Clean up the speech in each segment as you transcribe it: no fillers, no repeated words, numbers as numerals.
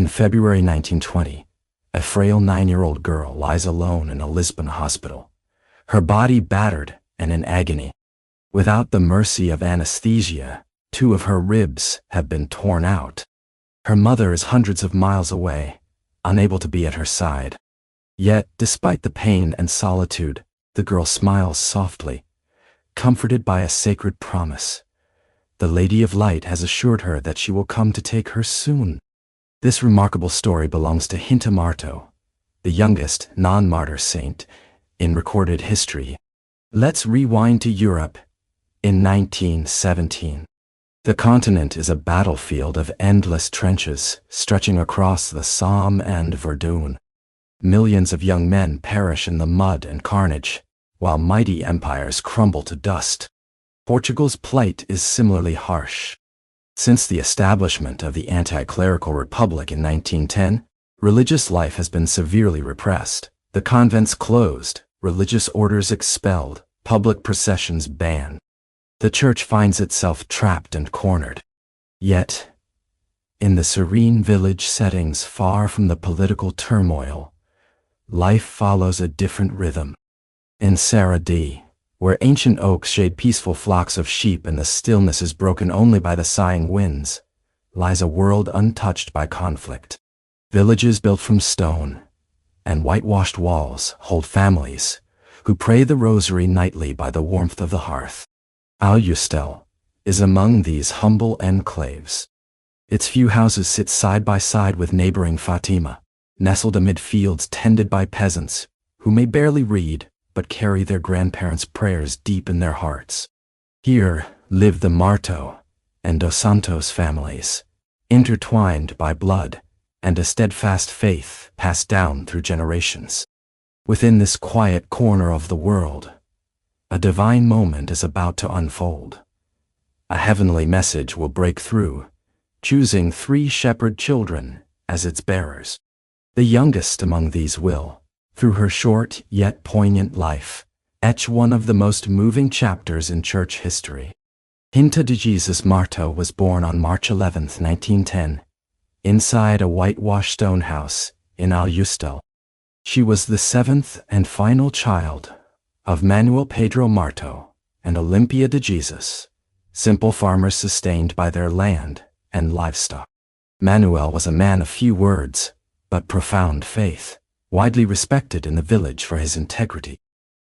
In February 1920, a frail 9-year-old girl lies alone in a Lisbon hospital, her body battered and in agony. Without the mercy of anesthesia, 2 of her ribs have been torn out. Her mother is hundreds of miles away, unable to be at her side. Yet, despite the pain and solitude, the girl smiles softly, comforted by a sacred promise. The Lady of Light has assured her that she will come to take her soon. This remarkable story belongs to Hinta Marto, the youngest non-martyr saint in recorded history. Let's rewind to Europe in 1917. The continent is a battlefield of endless trenches stretching across the Somme and Verdun. Millions of young men perish in the mud and carnage, while mighty empires crumble to dust. Portugal's plight is similarly harsh. Since the establishment of the anti-clerical republic in 1910, religious life has been severely repressed. The convents closed, religious orders expelled, public processions banned. The church finds itself trapped and cornered. Yet, in the serene village settings far from the political turmoil, life follows a different rhythm. In Saradi, where ancient oaks shade peaceful flocks of sheep and the stillness is broken only by the sighing winds, lies a world untouched by conflict. Villages built from stone and whitewashed walls hold families who pray the rosary nightly by the warmth of the hearth. Aljustel is among these humble enclaves. Its few houses sit side by side with neighboring Fatima, nestled amid fields tended by peasants who may barely read but carry their grandparents' prayers deep in their hearts. Here live the Marto and Dos Santos families, intertwined by blood and a steadfast faith passed down through generations. Within this quiet corner of the world, a divine moment is about to unfold. A heavenly message will break through, choosing 3 shepherd children as its bearers. The youngest among these will, through her short yet poignant life, etch one of the most moving chapters in church history. Hinta de Jesus Marto was born on March 11, 1910, inside a whitewashed stone house in Aljustel. She was the 7th and final child of Manuel Pedro Marto and Olympia de Jesus, simple farmers sustained by their land and livestock. Manuel was a man of few words, but profound faith, widely respected in the village for his integrity.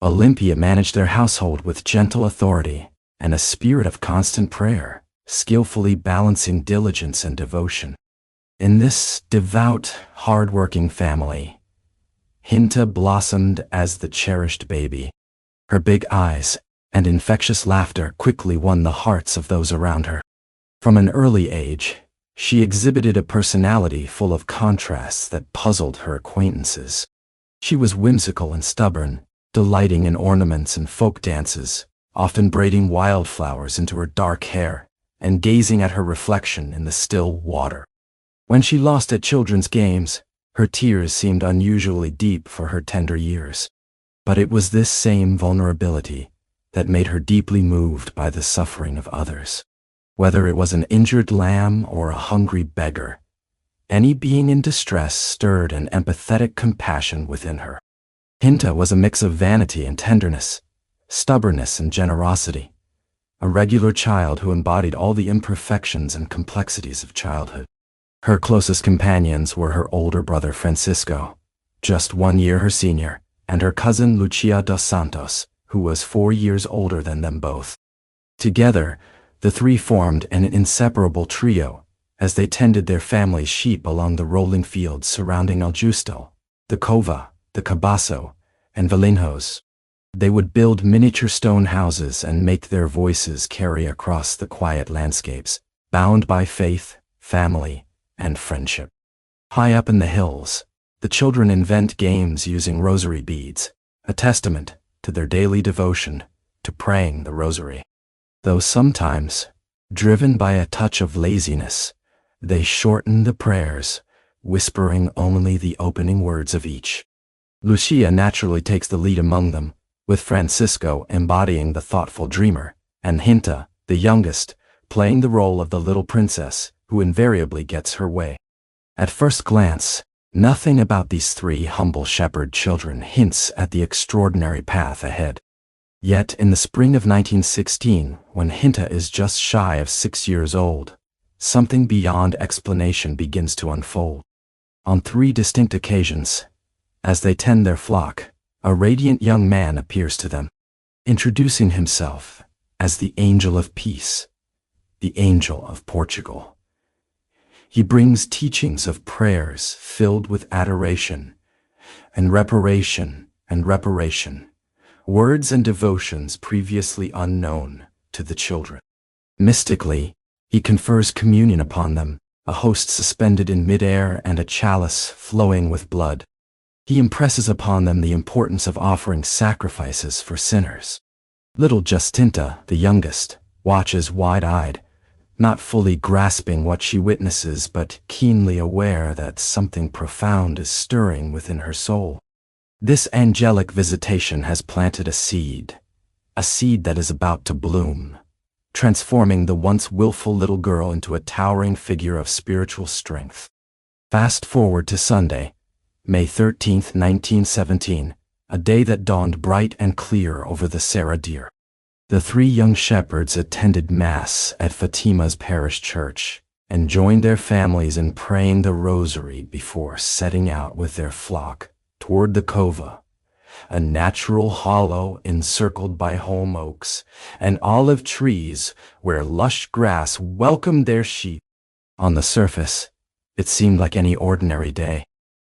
Olympia managed their household with gentle authority and a spirit of constant prayer, skillfully balancing diligence and devotion. In this devout, hard-working family, Hinta blossomed as the cherished baby. Her big eyes and infectious laughter quickly won the hearts of those around her. From an early age, she exhibited a personality full of contrasts that puzzled her acquaintances. She was whimsical and stubborn, delighting in ornaments and folk dances, often braiding wildflowers into her dark hair and gazing at her reflection in the still water. When she lost at children's games, her tears seemed unusually deep for her tender years. But it was this same vulnerability that made her deeply moved by the suffering of others. Whether it was an injured lamb or a hungry beggar, any being in distress stirred an empathetic compassion within her. Hinta was a mix of vanity and tenderness, stubbornness and generosity, a regular child who embodied all the imperfections and complexities of childhood. Her closest companions were her older brother Francisco, just 1 year her senior, and her cousin Lucia dos Santos, who was 4 years older than them both. Together, the 3 formed an inseparable trio as they tended their family's sheep along the rolling fields surrounding Aljustel, the Cova, the Cabasso, and Valinhos. They would build miniature stone houses and make their voices carry across the quiet landscapes, bound by faith, family, and friendship. High up in the hills, the children invent games using rosary beads, a testament to their daily devotion to praying the rosary. Though sometimes, driven by a touch of laziness, they shorten the prayers, whispering only the opening words of each. Lucia naturally takes the lead among them, with Francisco embodying the thoughtful dreamer, and Hinta, the youngest, playing the role of the little princess who invariably gets her way. At first glance, nothing about these three humble shepherd children hints at the extraordinary path ahead. Yet in the spring of 1916, when Hinta is just shy of 6 years old, something beyond explanation begins to unfold. On 3 distinct occasions, as they tend their flock, a radiant young man appears to them, introducing himself as the Angel of Peace, the Angel of Portugal. He brings teachings of prayers filled with adoration and reparation, words and devotions previously unknown to the children. Mystically, he confers communion upon them, a host suspended in midair and a chalice flowing with blood. He impresses upon them the importance of offering sacrifices for sinners. Little Jacinta, the youngest, watches wide-eyed, not fully grasping what she witnesses but keenly aware that something profound is stirring within her soul. This angelic visitation has planted a seed that is about to bloom, transforming the once willful little girl into a towering figure of spiritual strength. Fast forward to Sunday, May 13, 1917, a day that dawned bright and clear over the Serra d'Ir. The 3 young shepherds attended Mass at Fatima's parish church and joined their families in praying the rosary before setting out with their flock toward the cova, a natural hollow encircled by holm oaks and olive trees where lush grass welcomed their sheep. On the surface, it seemed like any ordinary day.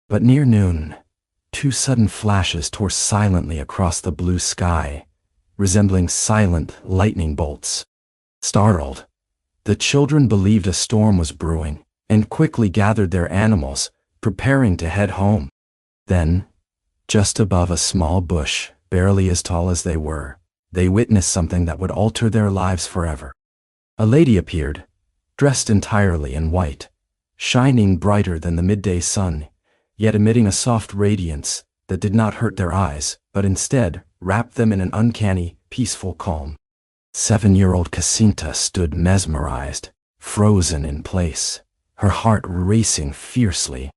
But near noon, 2 sudden flashes tore silently across the blue sky, resembling silent lightning bolts. Startled, the children believed a storm was brewing and quickly gathered their animals, preparing to head home. Then, just above a small bush, barely as tall as they were, they witnessed something that would alter their lives forever. A lady appeared, dressed entirely in white, shining brighter than the midday sun, yet emitting a soft radiance that did not hurt their eyes, but instead wrapped them in an uncanny, peaceful calm. 7-year-old Jacinta stood mesmerized, frozen in place, her heart racing fiercely.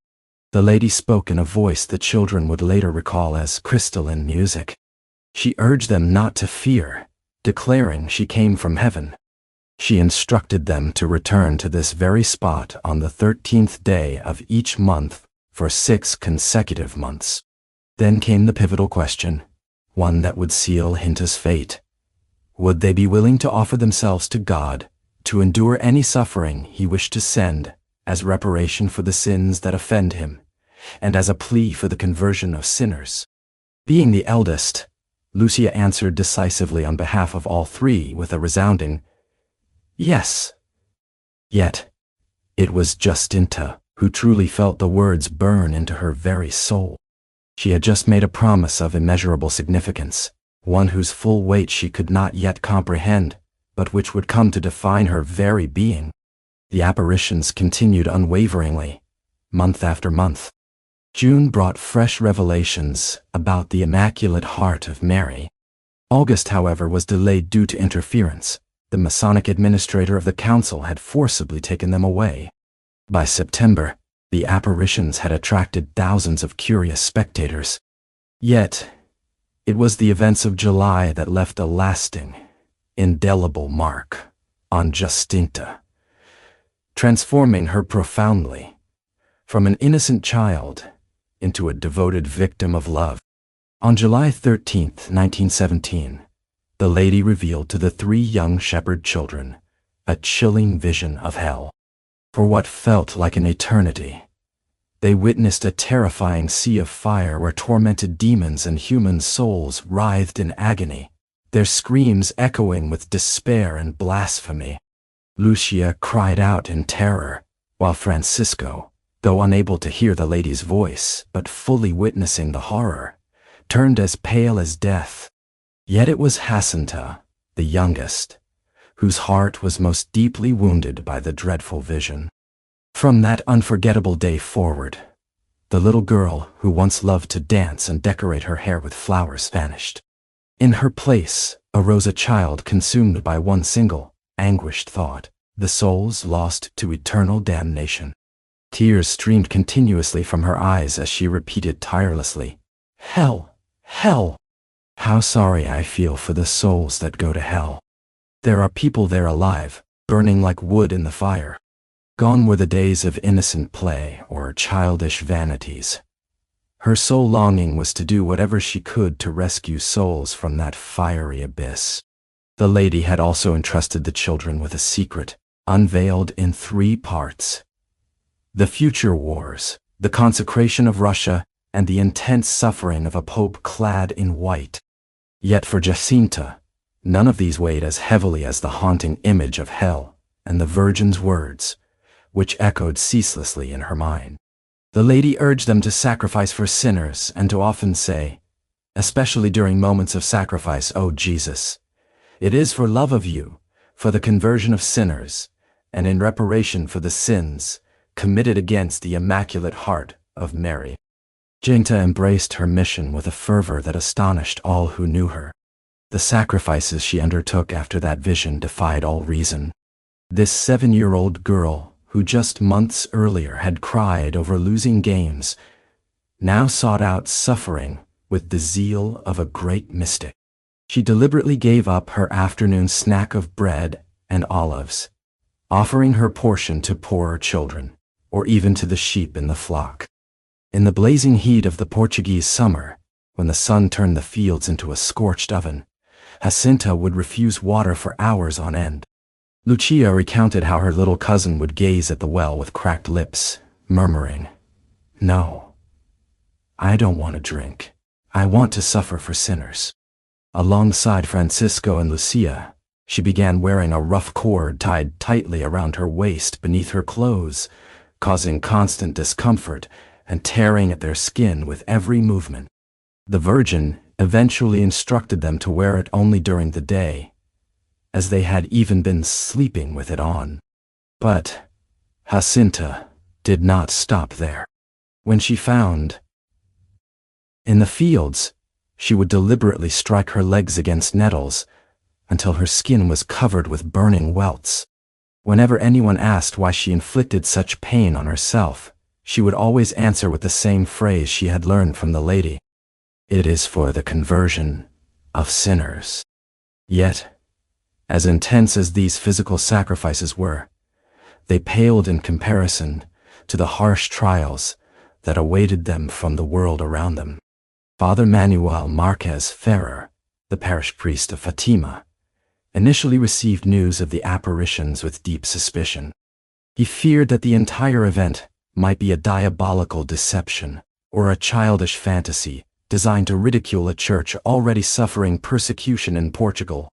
The lady spoke in a voice the children would later recall as crystalline music. She urged them not to fear, declaring she came from heaven. She instructed them to return to this very spot on the 13th day of each month for 6 consecutive months. Then came the pivotal question, one that would seal Hinta's fate. Would they be willing to offer themselves to God, to endure any suffering he wished to send, as reparation for the sins that offend him, and as a plea for the conversion of sinners? Being the eldest, Lucia answered decisively on behalf of all 3 with a resounding yes. Yet, it was Jacinta who truly felt the words burn into her very soul. She had just made a promise of immeasurable significance, one whose full weight she could not yet comprehend, but which would come to define her very being. The apparitions continued unwaveringly, month after month. June brought fresh revelations about the Immaculate Heart of Mary. August, however, was delayed due to interference. The Masonic administrator of the council had forcibly taken them away. By September, the apparitions had attracted thousands of curious spectators. Yet, it was the events of July that left a lasting, indelible mark on Jacinta, transforming her profoundly, from an innocent child into a devoted victim of love. On July 13, 1917, the lady revealed to the 3 young shepherd children a chilling vision of hell. For what felt like an eternity, they witnessed a terrifying sea of fire where tormented demons and human souls writhed in agony, their screams echoing with despair and blasphemy. Lucia cried out in terror, while Francisco, though unable to hear the lady's voice but fully witnessing the horror, turned as pale as death. Yet it was Jacinta, the youngest, whose heart was most deeply wounded by the dreadful vision. From that unforgettable day forward, the little girl who once loved to dance and decorate her hair with flowers vanished. In her place arose a child consumed by one single, anguished thought: the souls lost to eternal damnation. Tears streamed continuously from her eyes as she repeated tirelessly, "Hell! Hell! How sorry I feel for the souls that go to hell. There are people there alive, burning like wood in the fire. Gone were the days of innocent play or childish vanities." Her sole longing was to do whatever she could to rescue souls from that fiery abyss. The lady had also entrusted the children with a secret, unveiled in 3 parts. The future wars, the consecration of Russia, and the intense suffering of a pope clad in white. Yet for Jacinta, none of these weighed as heavily as the haunting image of hell and the Virgin's words, which echoed ceaselessly in her mind. The lady urged them to sacrifice for sinners and to often say, especially during moments of sacrifice, "O Jesus, it is for love of you, for the conversion of sinners, and in reparation for the sins committed against the Immaculate Heart of Mary." Jacinta embraced her mission with a fervor that astonished all who knew her. The sacrifices she undertook after that vision defied all reason. This 7-year-old girl, who just months earlier had cried over losing games, now sought out suffering with the zeal of a great mystic. She deliberately gave up her afternoon snack of bread and olives, offering her portion to poorer children, or even to the sheep in the flock. In the blazing heat of the Portuguese summer, when the sun turned the fields into a scorched oven, Jacinta would refuse water for hours on end. Lucia recounted how her little cousin would gaze at the well with cracked lips, murmuring, "No, I don't want to drink. I want to suffer for sinners." Alongside Francisco and Lucia, she began wearing a rough cord tied tightly around her waist beneath her clothes, causing constant discomfort and tearing at their skin with every movement. The Virgin eventually instructed them to wear it only during the day, as they had even been sleeping with it on. But Jacinta did not stop there. When she found in the fields, she would deliberately strike her legs against nettles until her skin was covered with burning welts. Whenever anyone asked why she inflicted such pain on herself, she would always answer with the same phrase she had learned from the lady: "It is for the conversion of sinners." Yet, as intense as these physical sacrifices were, they paled in comparison to the harsh trials that awaited them from the world around them. Father Manuel Marquez Ferrer, the parish priest of Fatima, initially received news of the apparitions with deep suspicion. He feared that the entire event might be a diabolical deception or a childish fantasy designed to ridicule a church already suffering persecution in Portugal.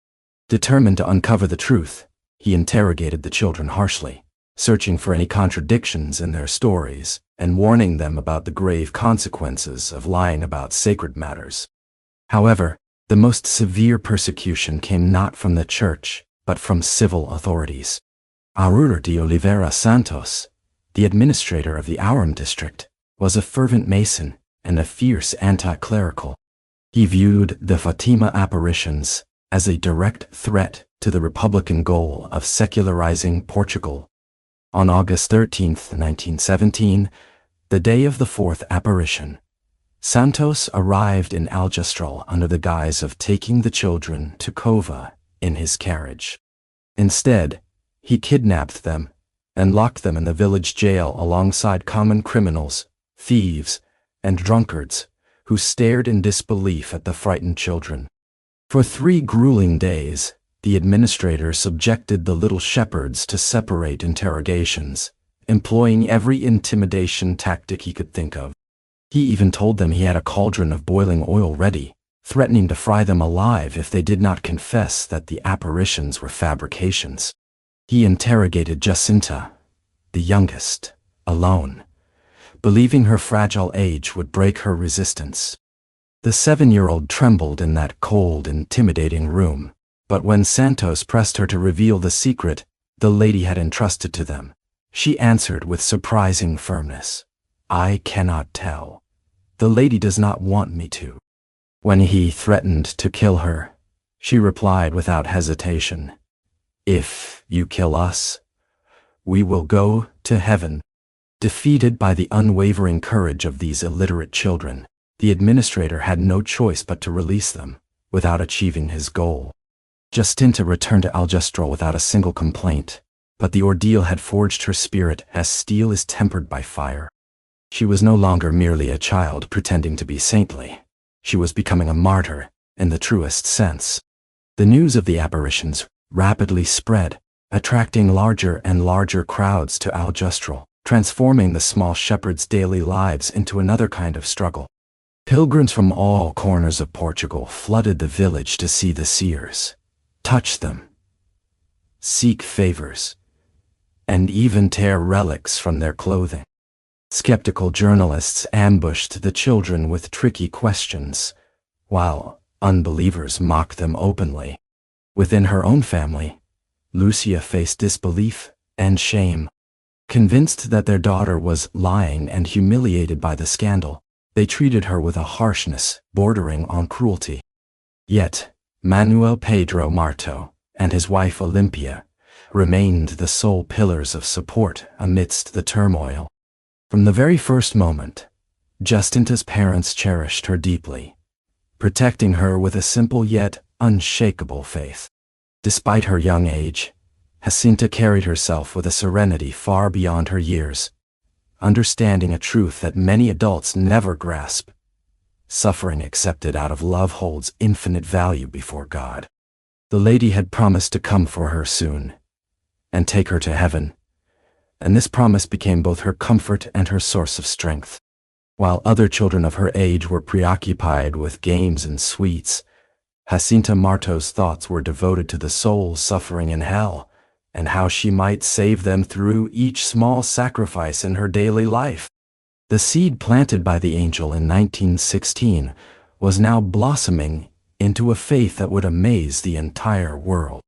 Determined to uncover the truth, he interrogated the children harshly, searching for any contradictions in their stories and warning them about the grave consequences of lying about sacred matters. However, the most severe persecution came not from the church, but from civil authorities. Arur de Oliveira Santos, the administrator of the Aurum district, was a fervent Mason and a fierce anti-clerical. He viewed the Fatima apparitions as a direct threat to the Republican goal of secularizing Portugal. On August 13, 1917, the day of the 4th apparition, Santos arrived in Aljustrel under the guise of taking the children to Cova in his carriage. Instead, he kidnapped them and locked them in the village jail alongside common criminals, thieves, and drunkards who stared in disbelief at the frightened children. For 3 grueling days, the administrator subjected the little shepherds to separate interrogations, employing every intimidation tactic he could think of. He even told them he had a cauldron of boiling oil ready, threatening to fry them alive if they did not confess that the apparitions were fabrications. He interrogated Jacinta, the youngest, alone, believing her fragile age would break her resistance. The 7-year-old trembled in that cold, intimidating room, but when Santos pressed her to reveal the secret the lady had entrusted to them, she answered with surprising firmness, "I cannot tell. The lady does not want me to." When he threatened to kill her, she replied without hesitation, "If you kill us, we will go to heaven." Defeated by the unwavering courage of these illiterate children, the administrator had no choice but to release them, without achieving his goal. Jacinta returned to Aljustrel without a single complaint, but the ordeal had forged her spirit as steel is tempered by fire. She was no longer merely a child pretending to be saintly. She was becoming a martyr, in the truest sense. The news of the apparitions rapidly spread, attracting larger and larger crowds to Aljustrel, transforming the small shepherd's daily lives into another kind of struggle. Pilgrims from all corners of Portugal flooded the village to see the seers, touch them, seek favors, and even tear relics from their clothing. Skeptical journalists ambushed the children with tricky questions, while unbelievers mocked them openly. Within her own family, Lucia faced disbelief and shame. Convinced that their daughter was lying and humiliated by the scandal, they treated her with a harshness bordering on cruelty. Yet, Manuel Pedro Marto and his wife Olympia remained the sole pillars of support amidst the turmoil. From the very first moment, Jacinta's parents cherished her deeply, protecting her with a simple yet unshakable faith. Despite her young age, Jacinta carried herself with a serenity far beyond her years, understanding a truth that many adults never grasp. Suffering accepted out of love holds infinite value before God. The lady had promised to come for her soon, and take her to heaven, and this promise became both her comfort and her source of strength. While other children of her age were preoccupied with games and sweets, Jacinta Marto's thoughts were devoted to the souls suffering in hell, and how she might save them through each small sacrifice in her daily life. The seed planted by the angel in 1916 was now blossoming into a faith that would amaze the entire world.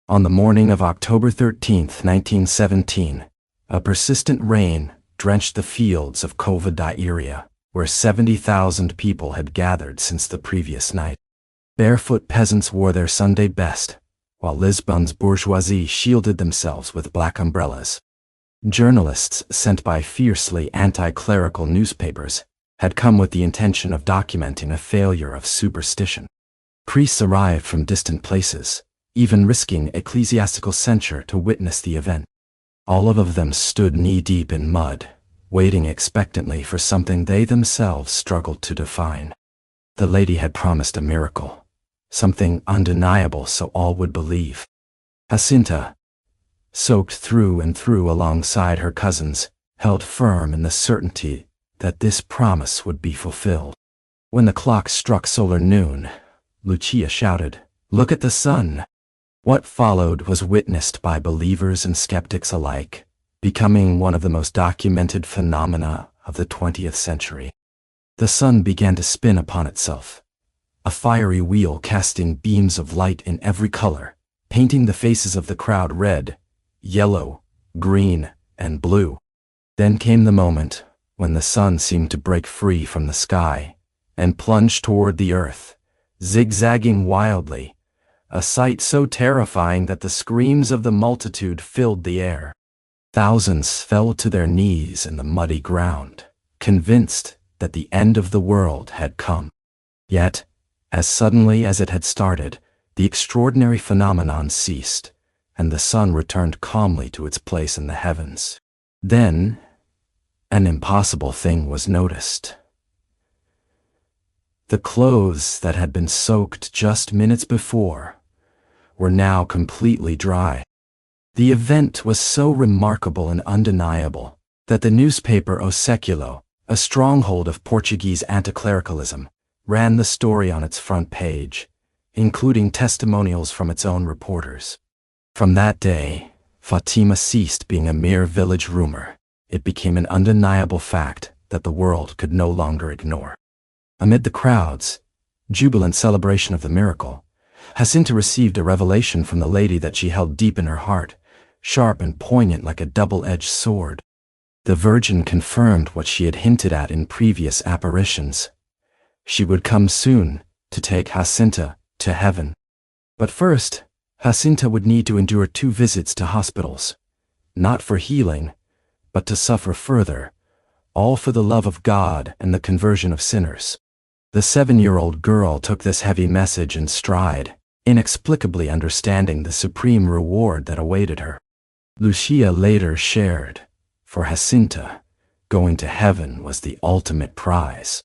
On the morning of October 13, 1917, a persistent rain drenched the fields of Cova da Iria, where 70,000 people had gathered since the previous night. Barefoot peasants wore their Sunday best, while Lisbon's bourgeoisie shielded themselves with black umbrellas. Journalists sent by fiercely anti-clerical newspapers had come with the intention of documenting a failure of superstition. Priests arrived from distant places, even risking ecclesiastical censure to witness the event. All of them stood knee-deep in mud, waiting expectantly for something they themselves struggled to define. The lady had promised a miracle, something undeniable so all would believe. Jacinta, soaked through and through alongside her cousins, held firm in the certainty that this promise would be fulfilled. When the clock struck solar noon, Lucia shouted, "Look at the sun!" What followed was witnessed by believers and skeptics alike, becoming one of the most documented phenomena of the 20th century. The sun began to spin upon itself, a fiery wheel casting beams of light in every color, painting the faces of the crowd red, yellow, green, and blue. Then came the moment when the sun seemed to break free from the sky and plunge toward the earth, zigzagging wildly, a sight so terrifying that the screams of the multitude filled the air. Thousands fell to their knees in the muddy ground, convinced that the end of the world had come. Yet, as suddenly as it had started, the extraordinary phenomenon ceased, and the sun returned calmly to its place in the heavens. Then, an impossible thing was noticed. The clothes that had been soaked just minutes before were now completely dry. The event was so remarkable and undeniable that the newspaper O Século, a stronghold of Portuguese anti-clericalism, ran the story on its front page, including testimonials from its own reporters. From that day, Fatima ceased being a mere village rumor. It became an undeniable fact that the world could no longer ignore. Amid the crowd's jubilant celebration of the miracle, Jacinta received a revelation from the lady that she held deep in her heart, sharp and poignant like a double-edged sword. The Virgin confirmed what she had hinted at in previous apparitions. She would come soon to take Jacinta to heaven. But first, Jacinta would need to endure 2 visits to hospitals, not for healing, but to suffer further, all for the love of God and the conversion of sinners. The 7-year-old girl took this heavy message in stride, inexplicably understanding the supreme reward that awaited her. Lucia later shared, for Jacinta, going to heaven was the ultimate prize.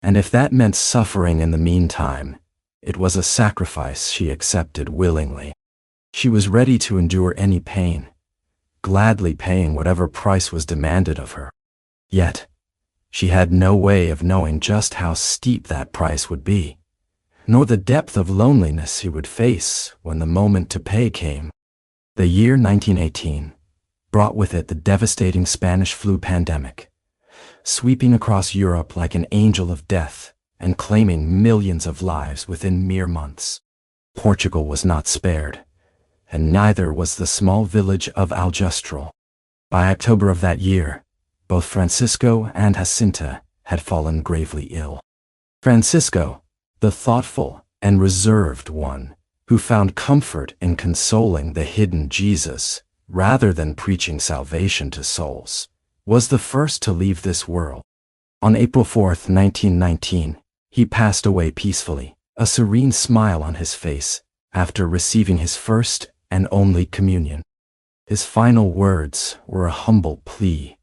And if that meant suffering in the meantime, it was a sacrifice she accepted willingly. She was ready to endure any pain, gladly paying whatever price was demanded of her. Yet, she had no way of knowing just how steep that price would be, nor the depth of loneliness she would face when the moment to pay came. The year 1918 brought with it the devastating Spanish flu pandemic, sweeping across Europe like an angel of death and claiming millions of lives within mere months. Portugal was not spared, and neither was the small village of Aljustrel. By October of that year, both Francisco and Jacinta had fallen gravely ill. Francisco, the thoughtful and reserved one, who found comfort in consoling the hidden Jesus rather than preaching salvation to souls, was the first to leave this world. On April 4, 1919, he passed away peacefully, a serene smile on his face, after receiving his first and only communion. His final words were a humble plea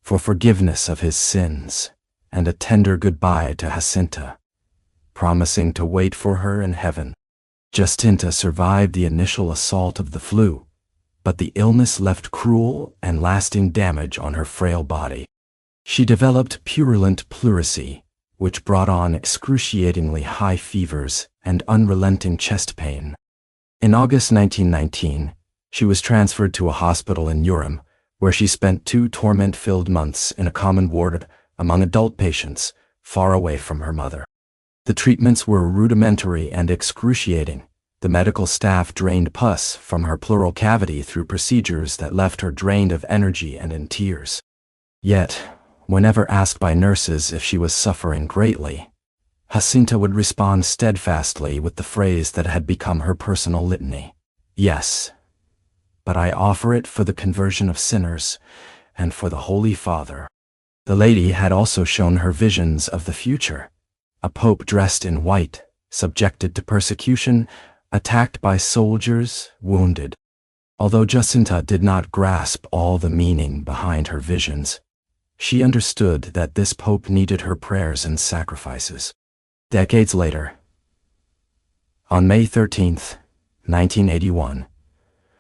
for forgiveness of his sins and a tender goodbye to Jacinta, promising to wait for her in heaven. Jacinta survived the initial assault of the flu, but the illness left cruel and lasting damage on her frail body. She developed purulent pleurisy, which brought on excruciatingly high fevers and unrelenting chest pain. In August 1919, she was transferred to a hospital in Urim, where she spent 2 torment-filled months in a common ward among adult patients, far away from her mother. The treatments were rudimentary and excruciating. The medical staff drained pus from her pleural cavity through procedures that left her drained of energy and in tears. Yet, whenever asked by nurses if she was suffering greatly, Jacinta would respond steadfastly with the phrase that had become her personal litany: "Yes, but I offer it for the conversion of sinners and for the Holy Father." The lady had also shown her visions of the future, a pope dressed in white, subjected to persecution, attacked by soldiers, wounded. Although Jacinta did not grasp all the meaning behind her visions, she understood that this pope needed her prayers and sacrifices. Decades later, on May 13, 1981,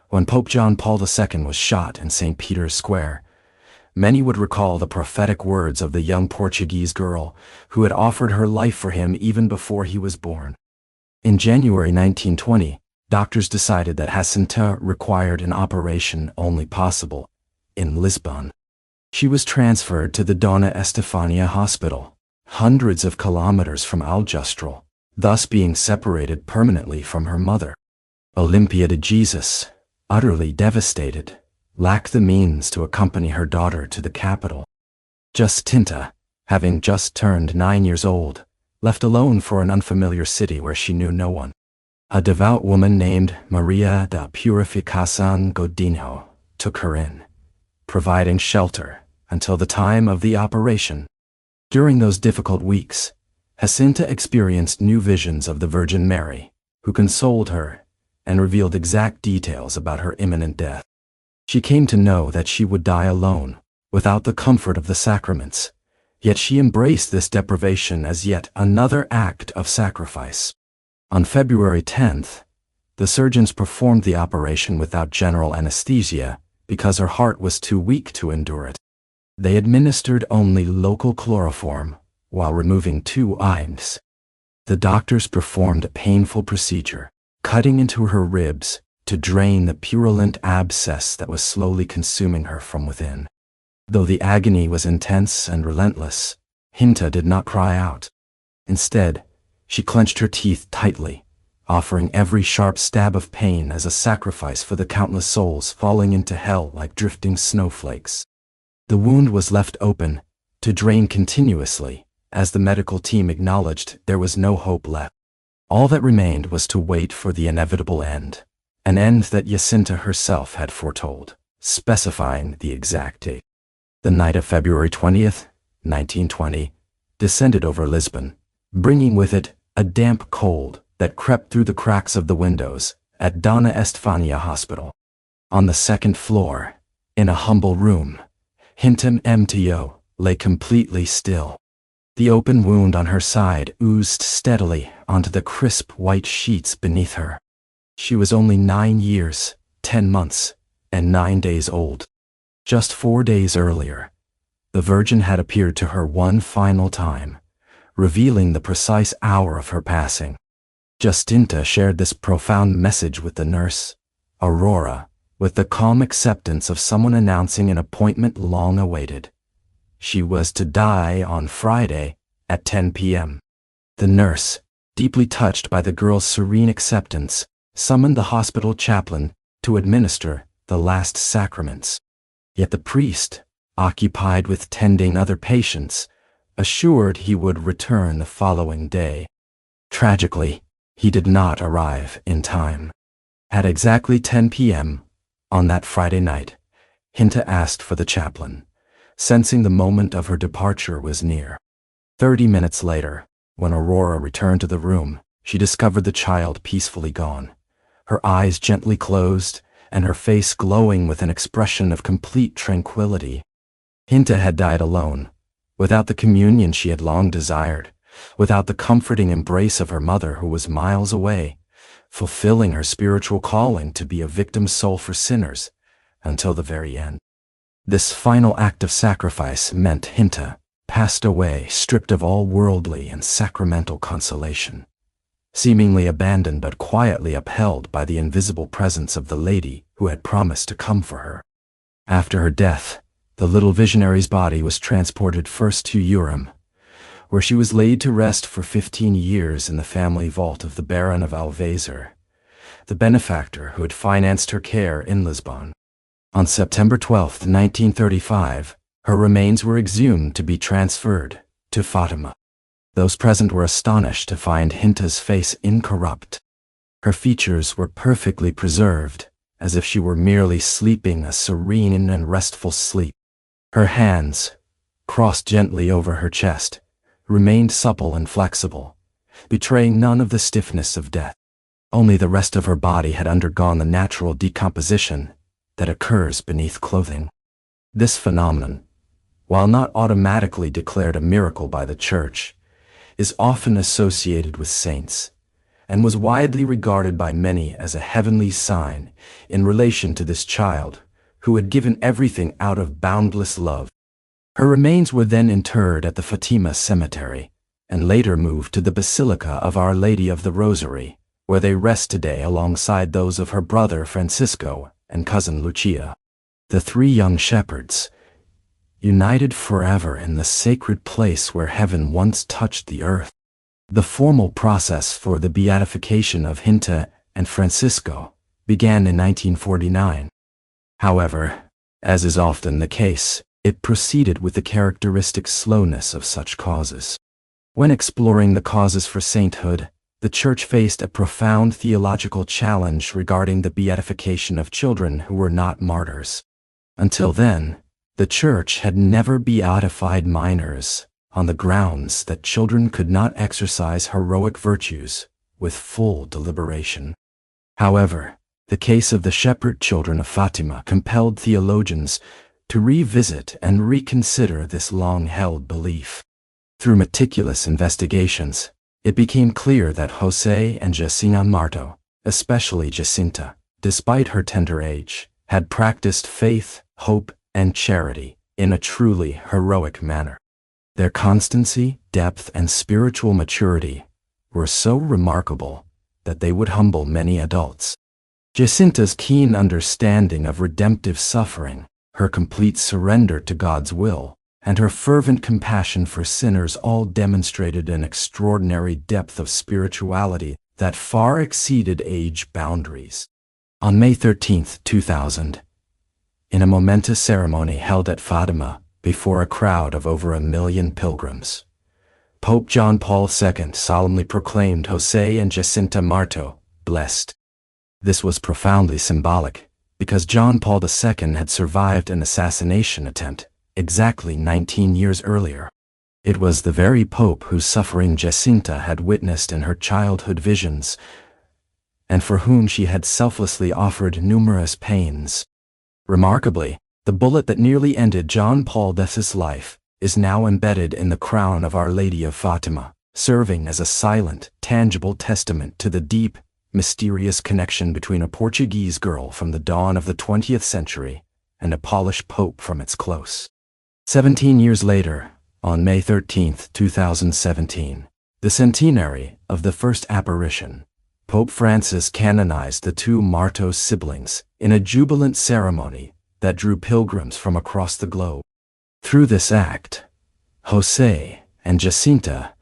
when Pope John Paul II was shot in St. Peter's Square, many would recall the prophetic words of the young Portuguese girl who had offered her life for him even before he was born. In January 1920, doctors decided that Jacinta required an operation only possible in Lisbon. She was transferred to the Dona Estefania Hospital, hundreds of kilometers from Aljustrel, thus being separated permanently from her mother. Olympia de Jesus, utterly devastated, lacked the means to accompany her daughter to the capital. Jacinta, having just turned 9 years old, left alone for an unfamiliar city where she knew no one. A devout woman named Maria da Purificação Godinho took her in, providing shelter until the time of the operation. During those difficult weeks, Jacinta experienced new visions of the Virgin Mary, who consoled her and revealed exact details about her imminent death. She came to know that she would die alone, without the comfort of the sacraments, yet she embraced this deprivation as yet another act of sacrifice. On February 10th, the surgeons performed the operation without general anesthesia because her heart was too weak to endure it. They administered only local chloroform while removing 2 eyes. The doctors performed a painful procedure, cutting into her ribs to drain the purulent abscess that was slowly consuming her from within. Though the agony was intense and relentless, Jacinta did not cry out. Instead, she clenched her teeth tightly, offering every sharp stab of pain as a sacrifice for the countless souls falling into hell like drifting snowflakes. The wound was left open, to drain continuously, as the medical team acknowledged there was no hope left. All that remained was to wait for the inevitable end, an end that Jacinta herself had foretold, specifying the exact date. The night of February 20th, 1920, descended over Lisbon, bringing with it a damp cold that crept through the cracks of the windows at Dona Estefania Hospital. On the second floor, in a humble room, Hinta Mto lay completely still. The open wound on her side oozed steadily onto the crisp white sheets beneath her. She was only 9 years, 10 months, and 9 days old. Just 4 days earlier, the Virgin had appeared to her one final time, revealing the precise hour of her passing. Jacinta shared this profound message with the nurse, Aurora, with the calm acceptance of someone announcing an appointment long awaited. She was to die on Friday at 10 p.m. The nurse, deeply touched by the girl's serene acceptance, summoned the hospital chaplain to administer the last sacraments. Yet the priest, occupied with tending other patients, assured he would return the following day. Tragically, he did not arrive in time. At exactly 10 p.m. on that Friday night, Hinta asked for the chaplain, sensing the moment of her departure was near. 30 minutes later, when Aurora returned to the room, she discovered the child peacefully gone, her eyes gently closed and her face glowing with an expression of complete tranquility. Hinta had died alone, without the communion she had long desired, without the comforting embrace of her mother who was miles away, fulfilling her spiritual calling to be a victim soul for sinners until the very end. This final act of sacrifice meant Hinta passed away stripped of all worldly and sacramental consolation, seemingly abandoned but quietly upheld by the invisible presence of the lady who had promised to come for her. After her death, the little visionary's body was transported first to Urim, where she was laid to rest for 15 years in the family vault of the Baron of Alvezer, the benefactor who had financed her care in Lisbon. On September 12, 1935, her remains were exhumed to be transferred to Fatima. Those present were astonished to find Hinta's face incorrupt. Her features were perfectly preserved, as if she were merely sleeping a serene and restful sleep. Her hands, crossed gently over her chest, remained supple and flexible, betraying none of the stiffness of death. Only the rest of her body had undergone the natural decomposition that occurs beneath clothing. This phenomenon, while not automatically declared a miracle by the Church, is often associated with saints, and was widely regarded by many as a heavenly sign in relation to this child, who had given everything out of boundless love. Her remains were then interred at the Fatima Cemetery, and later moved to the Basilica of Our Lady of the Rosary, where they rest today alongside those of her brother Francisco and cousin Lucia. The three young shepherds, united forever in the sacred place where heaven once touched the earth. The formal process for the beatification of Hinta and Francisco began in 1949. However, as is often the case, it proceeded with the characteristic slowness of such causes. When exploring the causes for sainthood, the Church faced a profound theological challenge regarding the beatification of children who were not martyrs. Until then, the Church had never beatified minors on the grounds that children could not exercise heroic virtues with full deliberation. However, the case of the shepherd children of Fatima compelled theologians to revisit and reconsider this long-held belief. Through meticulous investigations, it became clear that José and Jacinta Marto, especially Jacinta, despite her tender age, had practiced faith, hope, and charity in a truly heroic manner. Their constancy, depth, and spiritual maturity were so remarkable that they would humble many adults. Jacinta's keen understanding of redemptive suffering, her complete surrender to God's will, and her fervent compassion for sinners all demonstrated an extraordinary depth of spirituality that far exceeded age boundaries. On May 13, 2000, in a momentous ceremony held at Fatima before a crowd of over 1 million pilgrims, Pope John Paul II solemnly proclaimed José and Jacinta Marto blessed. This was profoundly symbolic, because John Paul II had survived an assassination attempt exactly 19 years earlier. It was the very Pope whose suffering Jacinta had witnessed in her childhood visions, and for whom she had selflessly offered numerous pains. Remarkably, the bullet that nearly ended John Paul II's life is now embedded in the crown of Our Lady of Fatima, serving as a silent, tangible testament to the deep, mysterious connection between a Portuguese girl from the dawn of the 20th century and a Polish pope from its close. 17 years later, on May 13, 2017, the centenary of the first apparition, Pope Francis canonized the two Martos siblings in a jubilant ceremony that drew pilgrims from across the globe. Through this act, José and Jacinta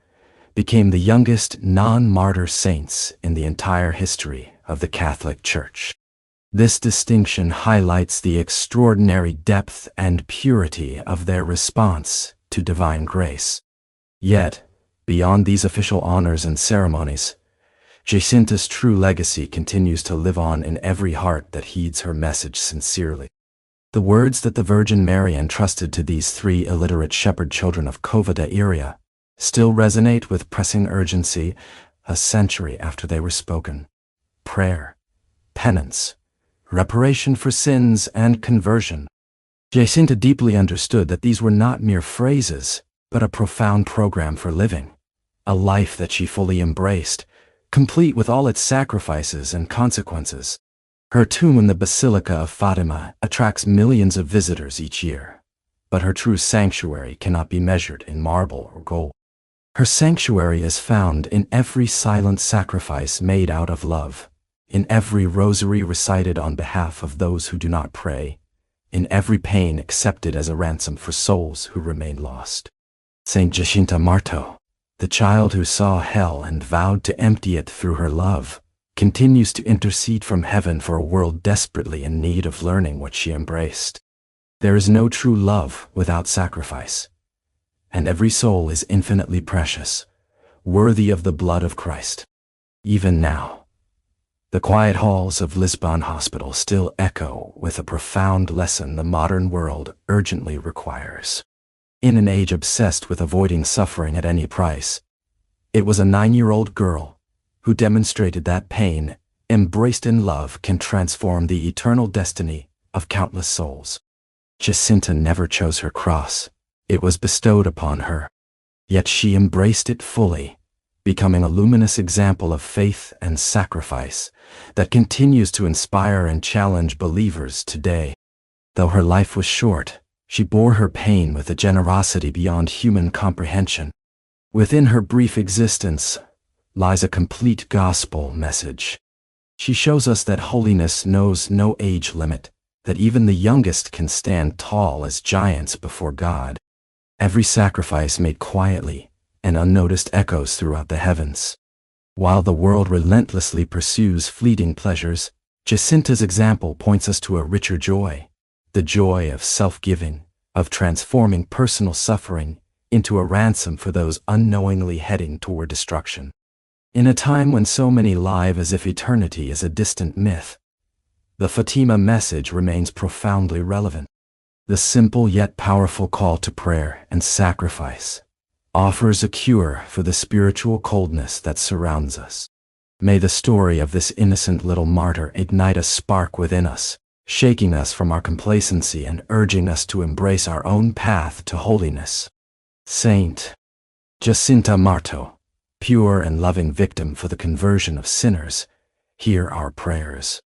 became the youngest non-martyr saints in the entire history of the Catholic Church. This distinction highlights the extraordinary depth and purity of their response to divine grace. Yet, beyond these official honors and ceremonies, Jacinta's true legacy continues to live on in every heart that heeds her message sincerely. The words that the Virgin Mary entrusted to these three illiterate shepherd children of Cova da Iria still resonate with pressing urgency a century after they were spoken. Prayer, penance, reparation for sins, and conversion. Jacinta deeply understood that these were not mere phrases, but a profound program for living, a life that she fully embraced, complete with all its sacrifices and consequences. Her tomb in the Basilica of Fatima attracts millions of visitors each year, but her true sanctuary cannot be measured in marble or gold. Her sanctuary is found in every silent sacrifice made out of love, in every rosary recited on behalf of those who do not pray, in every pain accepted as a ransom for souls who remain lost. Saint Jacinta Marto, the child who saw hell and vowed to empty it through her love, continues to intercede from heaven for a world desperately in need of learning what she embraced. There is no true love without sacrifice, and every soul is infinitely precious, worthy of the blood of Christ. Even now, the quiet halls of Lisbon Hospital still echo with a profound lesson the modern world urgently requires. In an age obsessed with avoiding suffering at any price, it was a 9-year-old girl who demonstrated that pain, embraced in love, can transform the eternal destiny of countless souls. Jacinta never chose her cross. It was bestowed upon her. Yet she embraced it fully, becoming a luminous example of faith and sacrifice that continues to inspire and challenge believers today. Though her life was short, she bore her pain with a generosity beyond human comprehension. Within her brief existence lies a complete gospel message. She shows us that holiness knows no age limit, that even the youngest can stand tall as giants before God. Every sacrifice made quietly and unnoticed echoes throughout the heavens. While the world relentlessly pursues fleeting pleasures, Jacinta's example points us to a richer joy, the joy of self-giving, of transforming personal suffering into a ransom for those unknowingly heading toward destruction. In a time when so many live as if eternity is a distant myth, the Fatima message remains profoundly relevant. The simple yet powerful call to prayer and sacrifice offers a cure for the spiritual coldness that surrounds us. May the story of this innocent little martyr ignite a spark within us, shaking us from our complacency and urging us to embrace our own path to holiness. Saint Jacinta Marto, pure and loving victim for the conversion of sinners, hear our prayers.